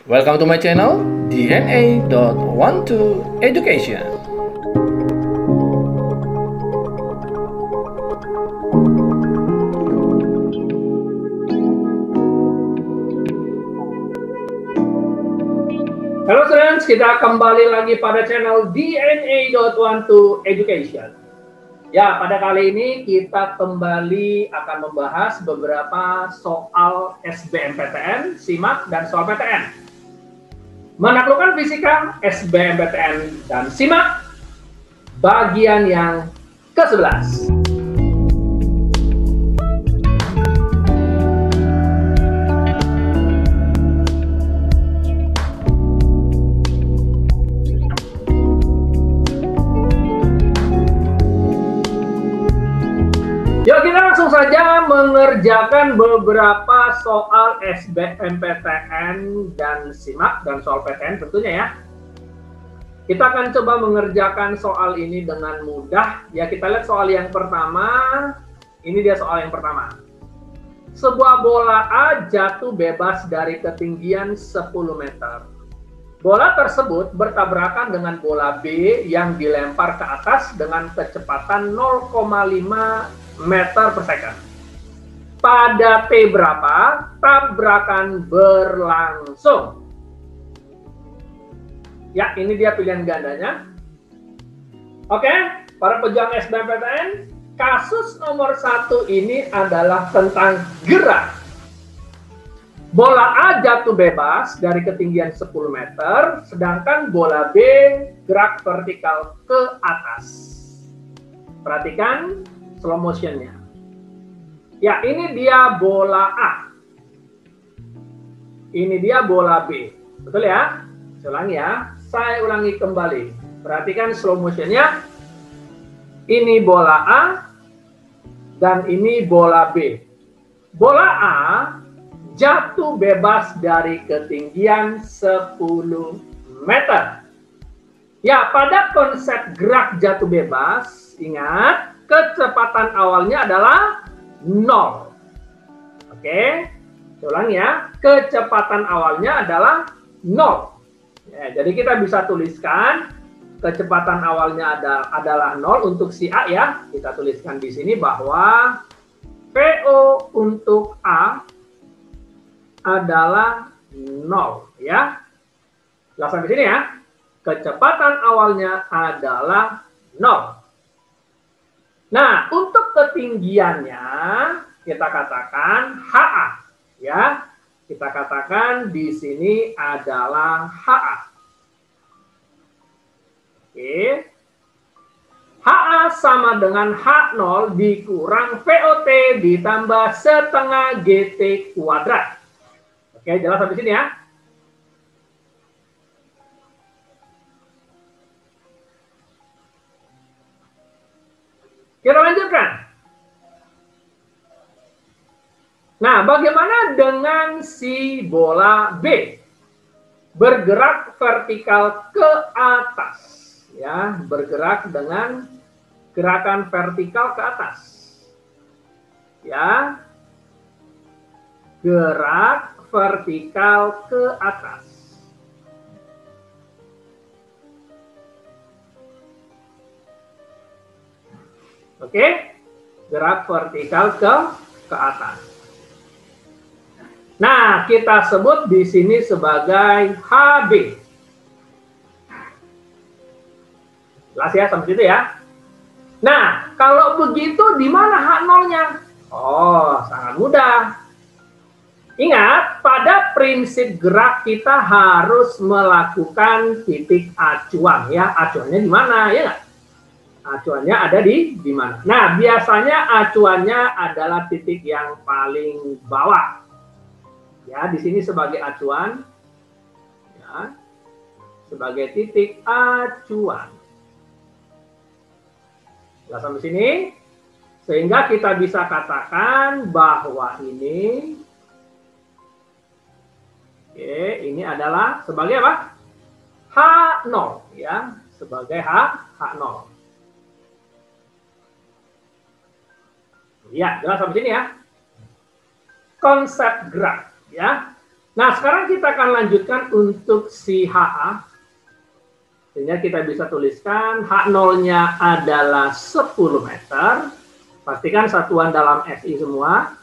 Welcome to my channel, DNA.12 Education. Halo students, kita kembali lagi pada channel DNA.12 Education. Ya, pada kali ini kita kembali akan membahas beberapa soal SBMPTN, SIMAK, dan soal PTN. Menaklukkan fisika, SBMPTN, dan SIMAK, bagian yang ke-11. Yuk kita langsung saja mengerjakan beberapa soal SBMPTN dan SIMAK dan soal PTN tentunya ya. Kita akan coba mengerjakan soal ini dengan mudah. Ya, kita lihat soal yang pertama. Ini dia soal yang pertama. Sebuah bola A jatuh bebas dari ketinggian 10 meter. Bola tersebut bertabrakan dengan bola B yang dilempar ke atas dengan kecepatan 0,5 meter per second. Pada T berapa tabrakan berlangsung? Ya, ini dia pilihan gandanya. Oke, para pejuang SBMPTN, kasus nomor 1 ini adalah tentang gerak. Bola A jatuh bebas dari ketinggian 10 meter, sedangkan bola B gerak vertikal ke atas. Perhatikan slow motionnya. Ya, ini dia bola A. Ini dia bola B. Betul ya? Saya ulangi ya. Saya ulangi kembali. Perhatikan slow motionnya. Ini bola A dan ini bola B. Bola A jatuh bebas dari ketinggian 10 meter. Ya, pada konsep gerak jatuh bebas, ingat, kecepatan awalnya adalah 0. Oke, saya ulang ya. Kecepatan awalnya adalah 0. Ya, jadi kita bisa tuliskan kecepatan awalnya adalah 0 untuk si A ya. Kita tuliskan di sini bahwa VO untuk A adalah 0 ya. Jelas sampai sini ya. Kecepatan awalnya adalah 0. Nah, untuk ketinggiannya kita katakan HA ya. Kita katakan di sini adalah HA. Oke. HA sama dengan H0 dikurang VOT ditambah setengah GT kuadrat. Oke, jelas sampai sini ya. Kita lanjutkan. Nah, bagaimana dengan si bola B? Bergerak vertikal ke atas. Ya, bergerak dengan gerakan vertikal ke atas. Ya. Gerak vertikal ke atas. Oke, gerak vertikal ke atas. Nah, kita sebut di sini sebagai HB. Jelas ya sampai situ ya. Nah, kalau begitu di mana H0-nya? Oh, sangat mudah. Ingat, pada prinsip gerak kita harus melakukan titik acuan ya. Acuannya di mana ya nggak? Acuannya ada di mana? Nah, biasanya acuannya adalah titik yang paling bawah. Ya, di sini sebagai acuan. Ya. Sebagai titik acuan. Jelas sampai sini? Sehingga kita bisa katakan bahwa ini ini adalah sebagai apa? H0 ya, sebagai H0. Ya, jelas sampai sini ya. Konsep gerak ya. Nah, sekarang kita akan lanjutkan untuk si HA. Sehingga kita bisa tuliskan H0-nya adalah 10 meter. Pastikan satuan dalam SI semua.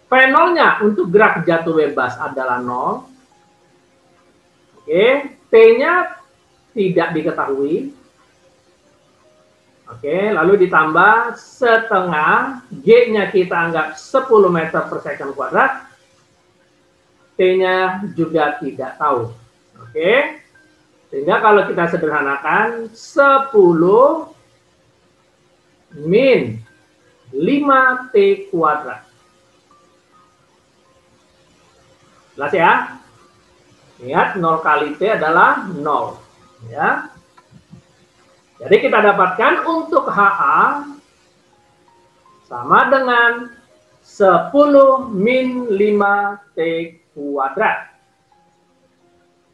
V0-nya untuk gerak jatuh bebas adalah 0. Oke, T-nya tidak diketahui. Oke, lalu ditambah setengah. G-nya kita anggap 10 meter per second kuadrat. T-nya juga tidak tahu. Oke. Sehingga kalau kita sederhanakan 10 min 5T kuadrat. Jelas ya? Lihat 0 kali T adalah 0. Ya. Jadi kita dapatkan untuk HA sama dengan 10 min 5T kuadrat.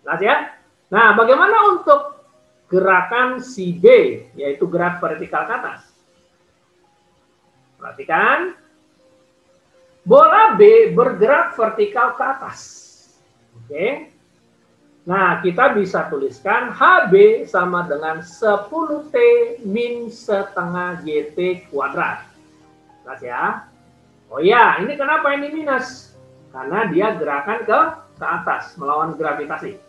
Jelas ya? Nah, bagaimana untuk gerakan si B, yaitu gerak vertikal ke atas? Perhatikan, bola B bergerak vertikal ke atas. Oke. Nah, kita bisa tuliskan HB sama dengan 10T min setengah GT kuadrat. Jelas ya? Oh ya, ini kenapa ini minus? Karena dia gerakan ke atas, melawan gravitasi.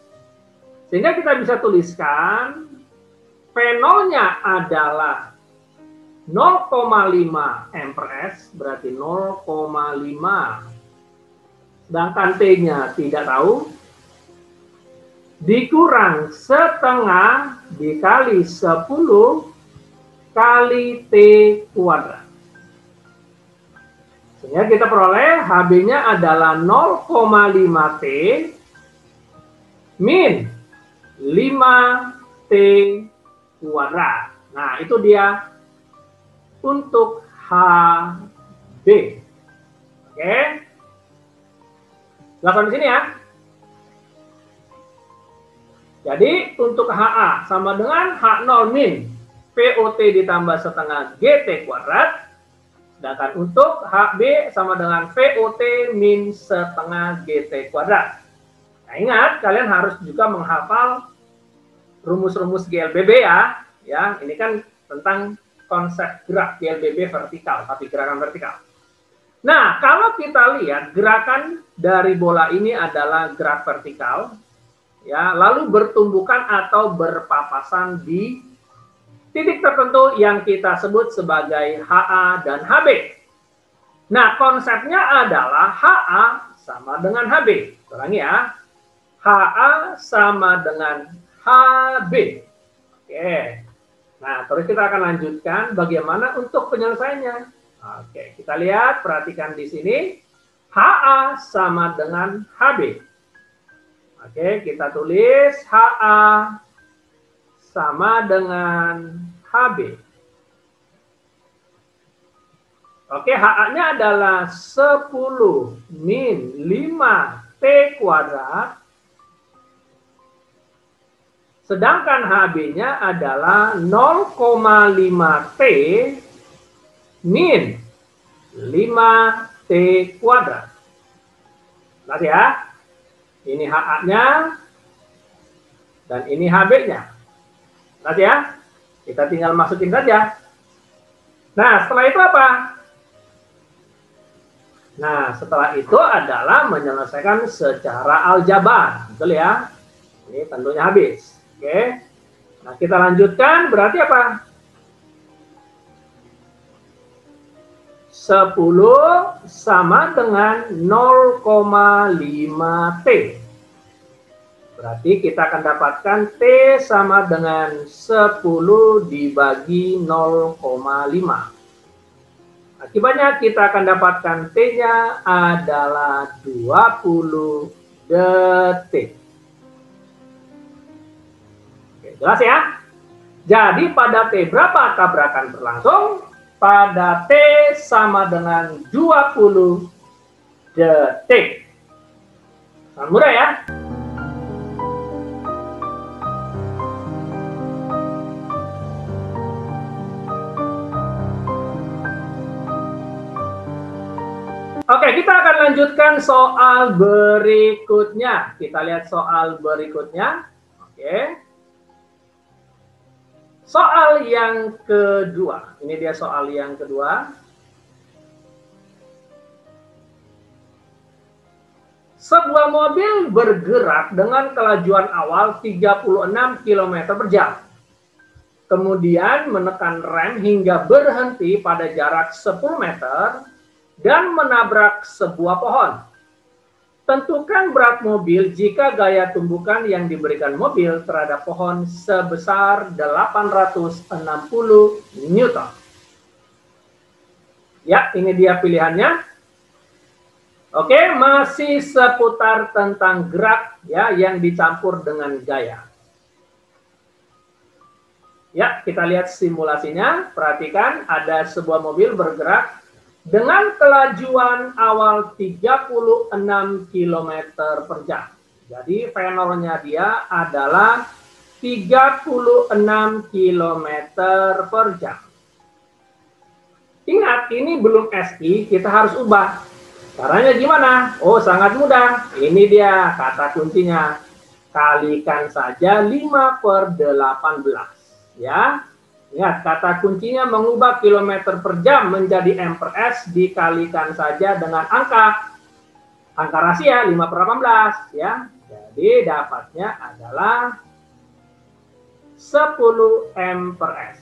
Sehingga kita bisa tuliskan V0-nya adalah 0,5 M per S, berarti 0,5. Sedangkan T-nya tidak tahu. Dikurang setengah dikali 10 kali T kuadrat. Sehingga kita peroleh HB-nya adalah 0,5T min 5T kuadrat. Nah, itu dia untuk HB. Oke. Lakukan di sini ya. Jadi, untuk HA sama dengan H0 min VOT ditambah setengah GT kuadrat. Sedangkan untuk HB sama dengan VOT min setengah GT kuadrat. Nah, ingat, kalian harus juga menghafal rumus-rumus GLBB ya. Ya, ini kan tentang konsep gerak GLBB vertikal, tapi gerakan vertikal. Nah, kalau kita lihat gerakan dari bola ini adalah gerak vertikal, ya, lalu bertumbukan atau berpapasan di titik tertentu yang kita sebut sebagai HA dan HB. Nah, konsepnya adalah HA sama dengan HB. Ulangi ya. HA sama dengan HB. Oke. Nah, terus kita akan lanjutkan bagaimana untuk penyelesaiannya. Oke, kita lihat, perhatikan di sini. HA sama dengan HB. Oke, kita tulis HA sama dengan HB. Oke, HA-nya adalah 10 min 5T kuadrat. Sedangkan HB-nya adalah 0,5T min 5T kuadrat. Jelas ya? Ini HA-nya dan ini HB-nya. Jelas ya? Kita tinggal masukin saja. Nah, setelah itu apa? Nah, setelah itu adalah menyelesaikan secara aljabar. Betul ya? Ini tentunya habis. Oke. Nah, kita lanjutkan. Berarti apa? 10 sama dengan 0,5T. Berarti kita akan dapatkan T sama dengan 10 dibagi 0,5. Akibatnya kita akan dapatkan T-nya adalah 20 detik. Oke, jelas ya? Jadi pada T berapa tabrakan berlangsung? Pada T sama dengan 20 detik. Sangat mudah ya? Oke, kita akan lanjutkan soal berikutnya. Kita lihat soal berikutnya. Oke. Soal yang kedua. Ini dia soal yang kedua. Sebuah mobil bergerak dengan kelajuan awal 36 km per jam. Kemudian menekan rem hingga berhenti pada jarak 10 meter dan menabrak sebuah pohon. Tentukan berat mobil jika gaya tumbukan yang diberikan mobil terhadap pohon sebesar 860 Newton. Ya, ini dia pilihannya. Oke, masih seputar tentang gerak ya yang dicampur dengan gaya. Ya, kita lihat simulasinya. Perhatikan ada sebuah mobil bergerak dengan kelajuan awal 36 km per jam. Jadi V0-nya dia adalah 36 km per jam. Ingat, ini belum SI, kita harus ubah. Caranya gimana? Oh, sangat mudah. Ini dia kata kuncinya. Kalikan saja 5/18. Ya. Ingat, kata kuncinya mengubah kilometer per jam menjadi M/S dikalikan saja dengan angka rahasia 5/18. Ya. Jadi dapatnya adalah 10 M/S.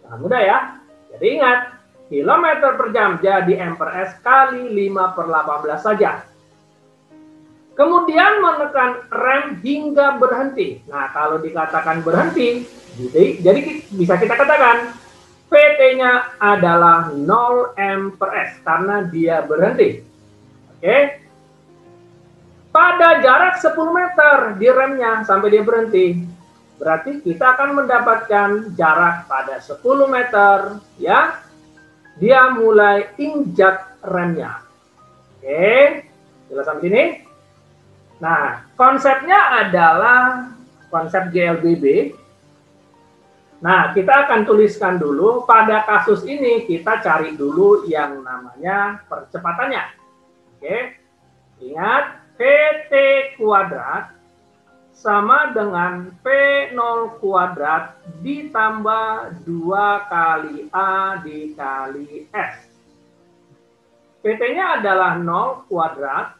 Sangat mudah ya. Jadi ingat, kilometer per jam jadi M/S kali 5/18 saja. Kemudian menekan rem hingga berhenti. Nah, kalau dikatakan berhenti, jadi bisa kita katakan PT-nya adalah 0 M/S karena dia berhenti. Oke. Pada jarak 10 meter di remnya sampai dia berhenti. Berarti kita akan mendapatkan jarak pada 10 meter ya. Dia mulai injak remnya. Oke, jelas sampai sini? Nah, konsepnya adalah konsep GLBB. Nah, kita akan tuliskan dulu. Pada kasus ini, kita cari dulu yang namanya percepatannya. Oke, ingat, PT kuadrat sama dengan P0 kuadrat ditambah 2 kali A dikali S. PT-nya adalah 0 kuadrat,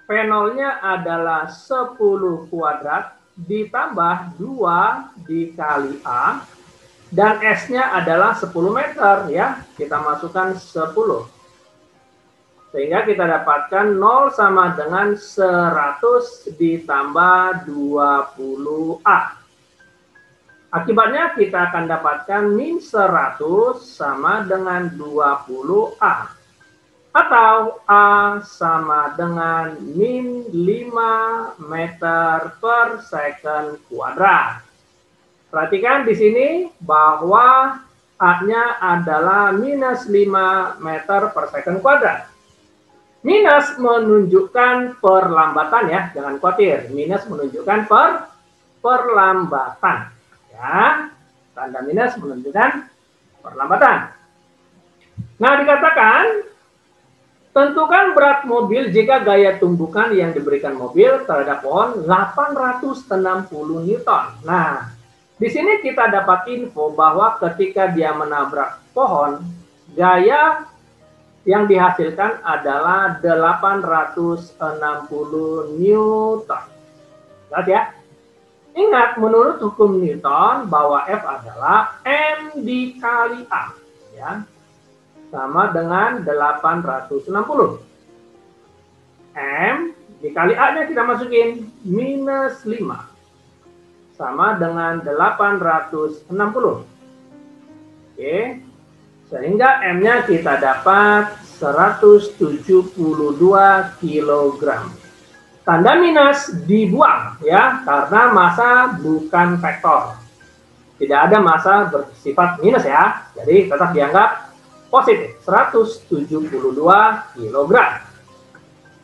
P0-nya adalah 10 kuadrat, ditambah 2 dikali A, dan S-nya adalah 10 meter, ya. Kita masukkan 10. Sehingga kita dapatkan 0 sama dengan 100 ditambah 20A. Akibatnya kita akan dapatkan min 100 sama dengan 20A. Atau A sama dengan min 5 meter per second kuadrat. Perhatikan di sini bahwa A-nya adalah minus 5 meter per second kuadrat. Minus menunjukkan perlambatan ya, jangan khawatir. Minus menunjukkan perlambatan. Ya, tanda minus menunjukkan perlambatan. Nah, dikatakan tentukan berat mobil jika gaya tumbukan yang diberikan mobil terhadap pohon 860 Newton. Nah, di sini kita dapat info bahwa ketika dia menabrak pohon, gaya yang dihasilkan adalah 860 Newton. Lihat ya. Ingat, menurut hukum Newton bahwa F adalah M dikali A. Ya. Sama dengan 860. M dikali A-nya kita masukin minus 5. Sama dengan 860. Oke. Sehingga M-nya kita dapat 172 kg. Tanda minus dibuang ya, karena massa bukan vektor. Tidak ada massa bersifat minus ya. Jadi tetap dianggap positif, 172 kg.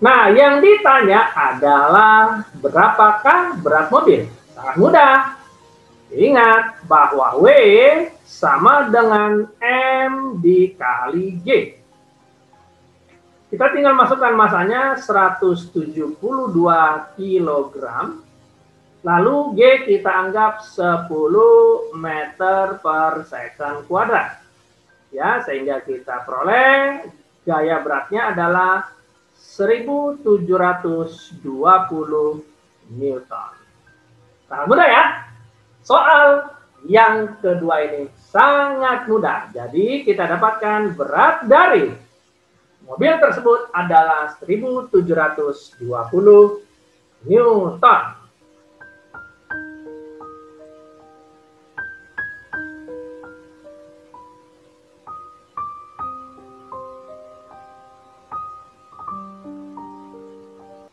Nah, yang ditanya adalah berapakah berat mobil? Sangat mudah. Ingat bahwa W sama dengan M dikali G. Kita tinggal masukkan masanya 172 kg. Lalu G kita anggap 10 meter per second kuadrat. Ya, sehingga kita peroleh gaya beratnya adalah 1720 Newton. Sangat mudah ya. Soal yang kedua ini sangat mudah. Jadi kita dapatkan berat dari mobil tersebut adalah 1720 Newton.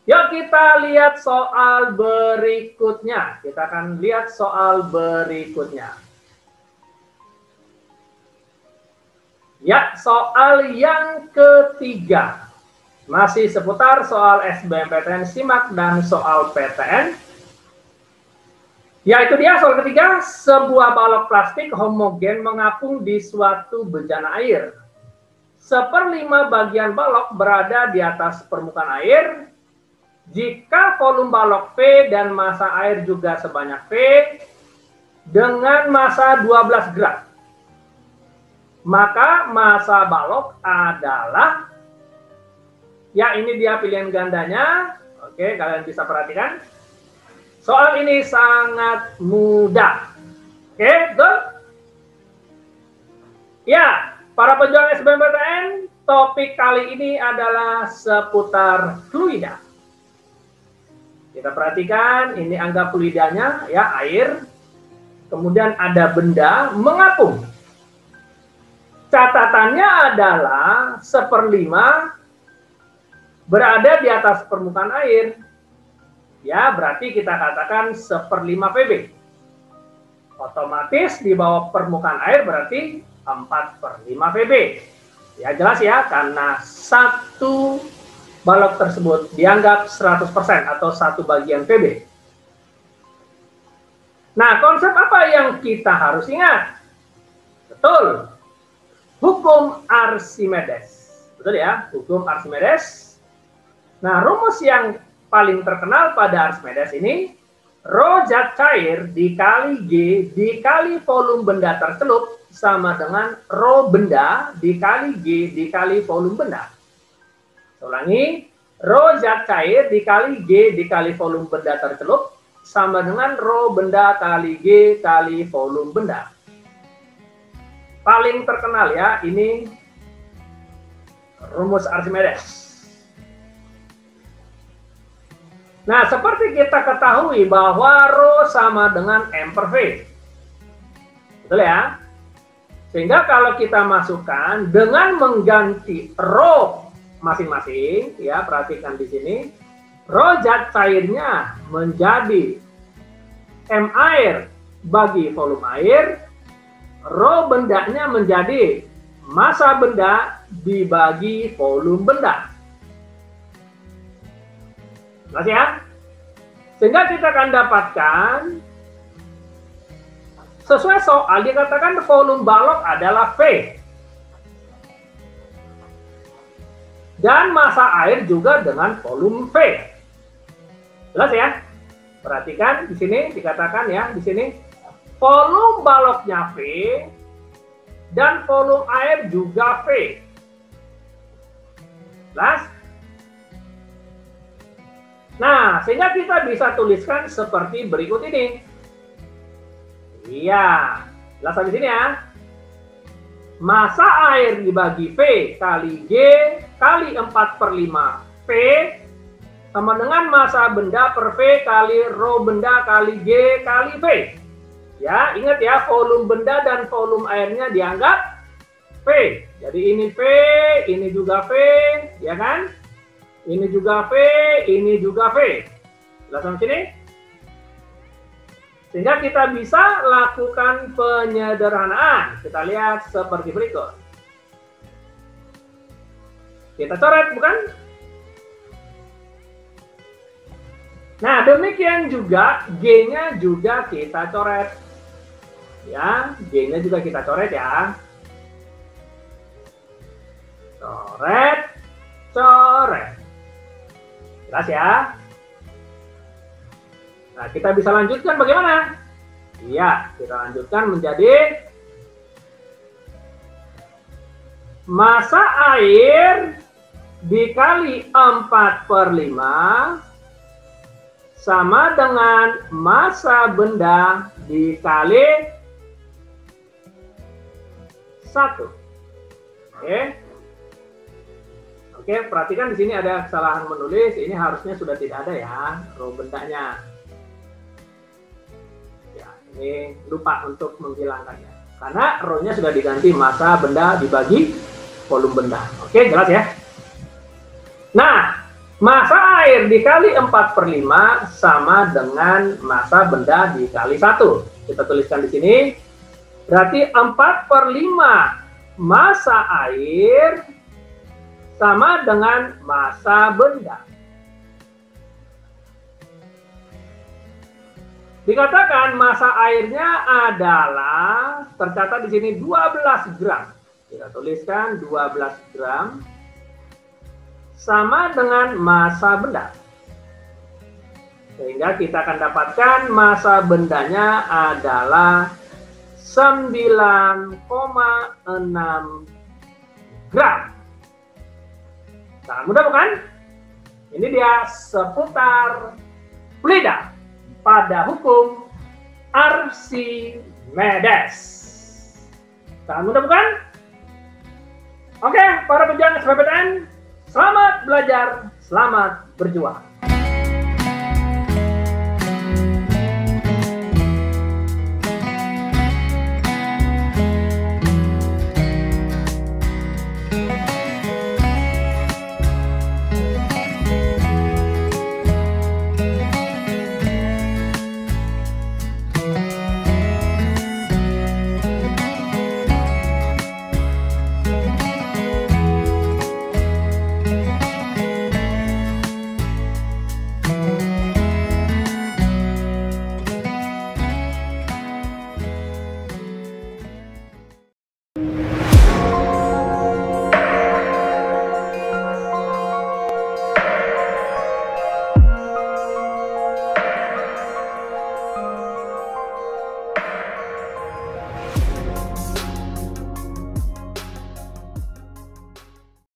Yuk kita lihat soal berikutnya. Kita akan lihat soal berikutnya. Ya, soal yang ketiga. Masih seputar soal SBMPTN SIMAK dan soal PTN. Ya, itu dia soal ketiga. Sebuah balok plastik homogen mengapung di suatu bejana air. 1/5 bagian balok berada di atas permukaan air. Jika volume balok V dan massa air juga sebanyak V dengan massa 12 gram, maka massa balok adalah, ya ini dia pilihan gandanya. Oke, kalian bisa perhatikan. Soal ini sangat mudah. Oke, betul? Ya, para pejuang SBMPTN, topik kali ini adalah seputar fluida. Kita perhatikan, ini anggap fluidanya, ya, air. Kemudian ada benda mengapung. Catatannya adalah 1/5 berada di atas permukaan air. Ya, berarti kita katakan 1/5 PB. Otomatis di bawah permukaan air berarti 4/5 PB. Ya, jelas ya, karena satu balok tersebut dianggap 100% atau 1 bagian PB. Nah, konsep apa yang kita harus ingat? Betul. Hukum Archimedes. Betul ya, hukum Archimedes. Nah, rumus yang paling terkenal pada Archimedes ini, rho zat cair dikali G dikali volume benda tercelup sama dengan rho benda dikali G dikali volume benda. Ulangi, rho zat cair dikali G dikali volume benda tercelup sama dengan rho benda kali G kali volume benda. Paling terkenal ya, ini rumus Archimedes. Nah, seperti kita ketahui bahwa rho sama dengan M per V. Betul ya? Sehingga kalau kita masukkan dengan mengganti rho masing-masing, ya, perhatikan di sini, rho zat cairnya menjadi M air bagi volume air, rho bendanya menjadi massa benda dibagi volume benda. Jelas ya? Sehingga kita akan dapatkan, sesuai soal dikatakan volume balok adalah V. Dan massa air juga dengan volume V. Jelas ya? Perhatikan di sini dikatakan ya, di sini volume baloknya V dan volume air juga V. Jelas? Nah, sehingga kita bisa tuliskan seperti berikut ini. Iya, jelas di sini ya. Massa air dibagi V kali G kali 4/5 V sama dengan massa benda per V kali rho benda kali G kali V. Ya, ingat ya, volume benda dan volume airnya dianggap V. Jadi ini V, ini juga V, ya kan? Ini juga V, ini juga V. Jelas sampai sini? Sehingga kita bisa lakukan penyederhanaan. Kita lihat seperti berikut. Kita coret, bukan? Nah, demikian juga G-nya juga kita coret. Ya, G-nya juga kita coret ya. Coret. coret. Jelas ya? Nah, kita bisa lanjutkan bagaimana? Iya, kita lanjutkan menjadi massa air dikali 4/5 sama dengan massa benda dikali 1. Oke, perhatikan di sini ada kesalahan menulis. Ini harusnya sudah tidak ada ya, row bendanya. Ya, ini lupa untuk menghilangkannya. Karena row-nya sudah diganti massa benda dibagi volume benda. Oke, jelas ya? Nah, massa air dikali 4/5 sama dengan massa benda dikali 1. Kita tuliskan di sini. Berarti 4/5 massa air sama dengan massa benda. Dikatakan massa airnya adalah, tercatat di sini 12 gram. Kita tuliskan 12 gram sama dengan massa benda. Sehingga kita akan dapatkan massa bendanya adalah 9,6 gram. Sangat mudah bukan? Ini dia seputar fluida pada hukum Archimedes. Sangat mudah bukan? Oke, para pejuang SBMPTN, selamat belajar, selamat berjuang.